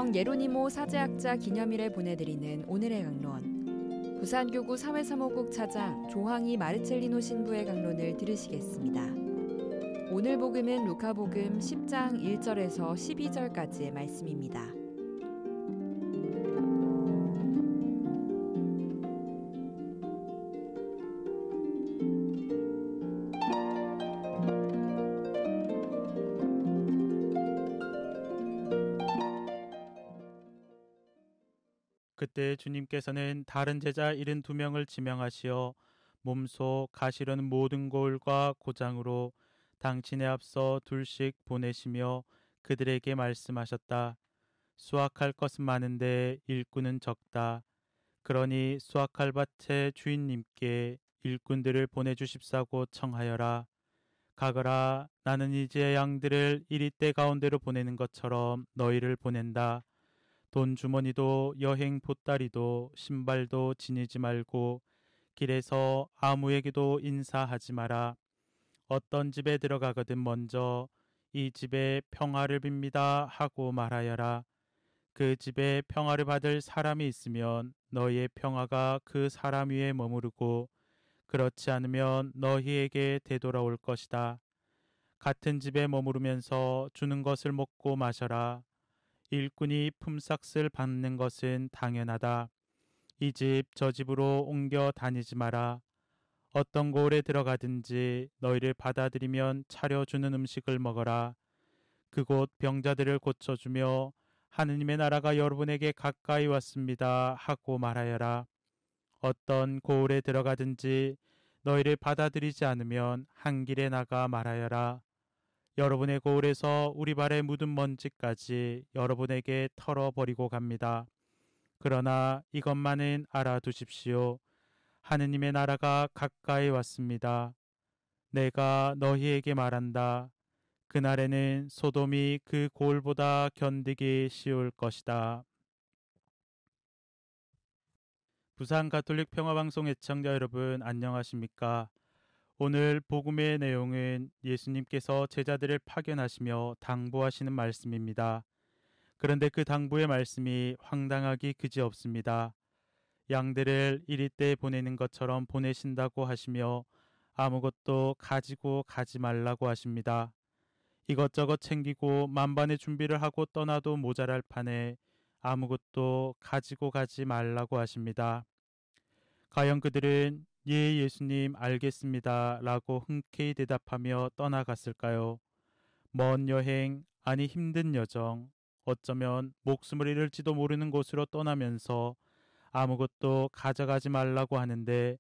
성 예로니모 사제학자 기념일에 보내드리는 오늘의 강론, 부산교구 사회사무국 차장 조항희 마르첼리노 신부의 강론을 들으시겠습니다. 오늘 복음은 루카복음 10장 1절에서 12절까지의 말씀입니다. 그때 주님께서는 다른 제자 72명을 지명하시어 몸소 가시려는 모든 고을과 고장으로 당신에 앞서 둘씩 보내시며 그들에게 말씀하셨다. 수확할 것은 많은데 일꾼은 적다. 그러니 수확할 밭의 주인님께 일꾼들을 보내주십사고 청하여라. 가거라. 나는 이제 양들을 이리 때 가운데로 보내는 것처럼 너희를 보낸다. 돈 주머니도 여행 보따리도 신발도 지니지 말고 길에서 아무에게도 인사하지 마라. 어떤 집에 들어가거든 먼저 이 집에 평화를 빕니다 하고 말하여라. 그 집에 평화를 받을 사람이 있으면 너희의 평화가 그 사람 위에 머무르고 그렇지 않으면 너희에게 되돌아올 것이다. 같은 집에 머무르면서 주는 것을 먹고 마셔라. 일꾼이 품삯을 받는 것은 당연하다. 이 집 저 집으로 옮겨 다니지 마라. 어떤 고을에 들어가든지 너희를 받아들이면 차려주는 음식을 먹어라. 그곳 병자들을 고쳐주며 하느님의 나라가 여러분에게 가까이 왔습니다 하고 말하여라. 어떤 고을에 들어가든지 너희를 받아들이지 않으면 한 길에 나가 말하여라. 여러분의 고을에서 우리 발에 묻은 먼지까지 여러분에게 털어버리고 갑니다. 그러나 이것만은 알아두십시오. 하느님의 나라가 가까이 왔습니다. 내가 너희에게 말한다. 그날에는 소돔이 그 고을보다 견디기 쉬울 것이다. 부산 가톨릭 평화방송 애청자 여러분 안녕하십니까? 오늘 복음의 내용은 예수님께서 제자들을 파견하시며 당부하시는 말씀입니다. 그런데 그 당부의 말씀이 황당하기 그지없습니다. 양들을 이리 때 보내는 것처럼 보내신다고 하시며 아무것도 가지고 가지 말라고 하십니다. 이것저것 챙기고 만반의 준비를 하고 떠나도 모자랄 판에 아무것도 가지고 가지 말라고 하십니다. 과연 그들은 예, 예수님 알겠습니다 라고 흔쾌히 대답하며 떠나갔을까요? 먼 여행, 아니 힘든 여정, 어쩌면 목숨을 잃을지도 모르는 곳으로 떠나면서 아무것도 가져가지 말라고 하는데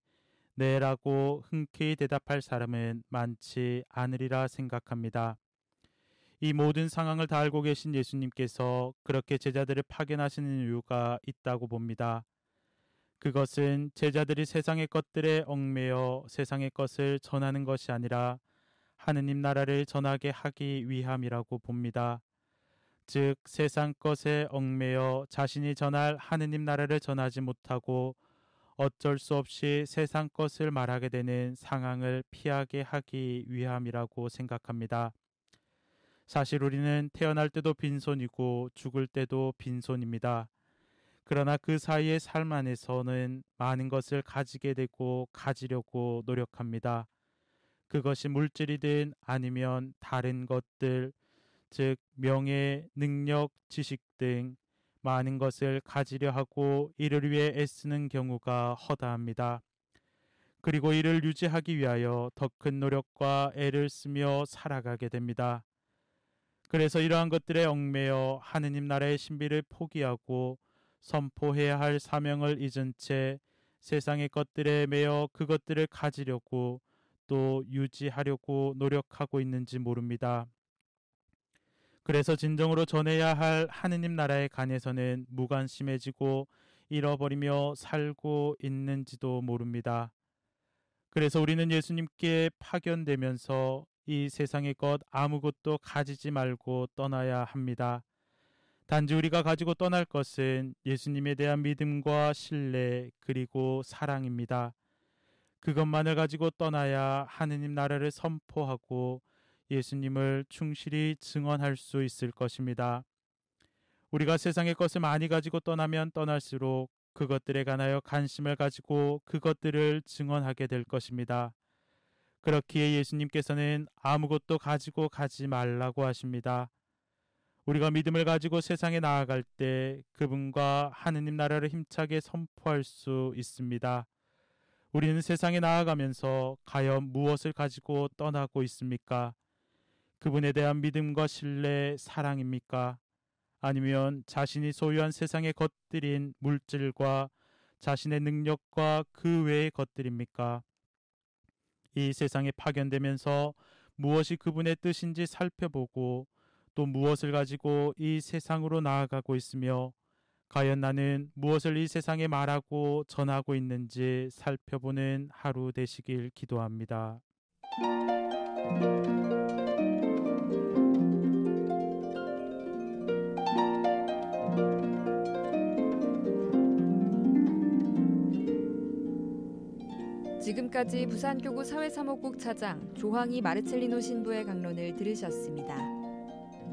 네라고 흔쾌히 대답할 사람은 많지 않으리라 생각합니다. 이 모든 상황을 다 알고 계신 예수님께서 그렇게 제자들을 파견하시는 이유가 있다고 봅니다. 그것은 제자들이 세상의 것들에 얽매여 세상의 것을 전하는 것이 아니라 하느님 나라를 전하게 하기 위함이라고 봅니다. 즉 세상 것에 얽매여 자신이 전할 하느님 나라를 전하지 못하고 어쩔 수 없이 세상 것을 말하게 되는 상황을 피하게 하기 위함이라고 생각합니다. 사실 우리는 태어날 때도 빈손이고 죽을 때도 빈손입니다. 그러나 그 사이의 삶 안에서는 많은 것을 가지게 되고 가지려고 노력합니다. 그것이 물질이든 아니면 다른 것들, 즉 명예, 능력, 지식 등 많은 것을 가지려 하고 이를 위해 애쓰는 경우가 허다합니다. 그리고 이를 유지하기 위하여 더 큰 노력과 애를 쓰며 살아가게 됩니다. 그래서 이러한 것들에 얽매여 하느님 나라의 신비를 포기하고 선포해야 할 사명을 잊은 채 세상의 것들에 매여 그것들을 가지려고 또 유지하려고 노력하고 있는지 모릅니다. 그래서 진정으로 전해야 할 하느님 나라의 간에서는 무관심해지고 잃어버리며 살고 있는지도 모릅니다. 그래서 우리는 예수님께 파견되면서 이 세상의 것 아무것도 가지지 말고 떠나야 합니다. 단지 우리가 가지고 떠날 것은 예수님에 대한 믿음과 신뢰 그리고 사랑입니다. 그것만을 가지고 떠나야 하느님 나라를 선포하고 예수님을 충실히 증언할 수 있을 것입니다. 우리가 세상의 것을 많이 가지고 떠나면 떠날수록 그것들에 관하여 관심을 가지고 그것들을 증언하게 될 것입니다. 그렇기에 예수님께서는 아무것도 가지고 가지 말라고 하십니다. 우리가 믿음을 가지고 세상에 나아갈 때 그분과 하느님 나라를 힘차게 선포할 수 있습니다. 우리는 세상에 나아가면서 과연 무엇을 가지고 떠나고 있습니까? 그분에 대한 믿음과 신뢰, 사랑입니까? 아니면 자신이 소유한 세상의 것들인 물질과 자신의 능력과 그 외의 것들입니까? 이 세상에 파견되면서 무엇이 그분의 뜻인지 살펴보고 또 무엇을 가지고 이 세상으로 나아가고 있으며 과연 나는 무엇을 이 세상에 말하고 전하고 있는지 살펴보는 하루 되시길 기도합니다. 지금까지 부산교구 사회사목국 차장 조항희 마르첼리노 신부의 강론을 들으셨습니다.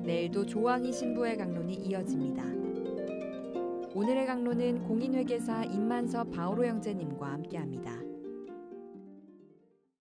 내일도 조항희 신부의 강론이 이어집니다. 오늘의 강론은 공인회계사 임만섭 바오로 형제님과 함께합니다.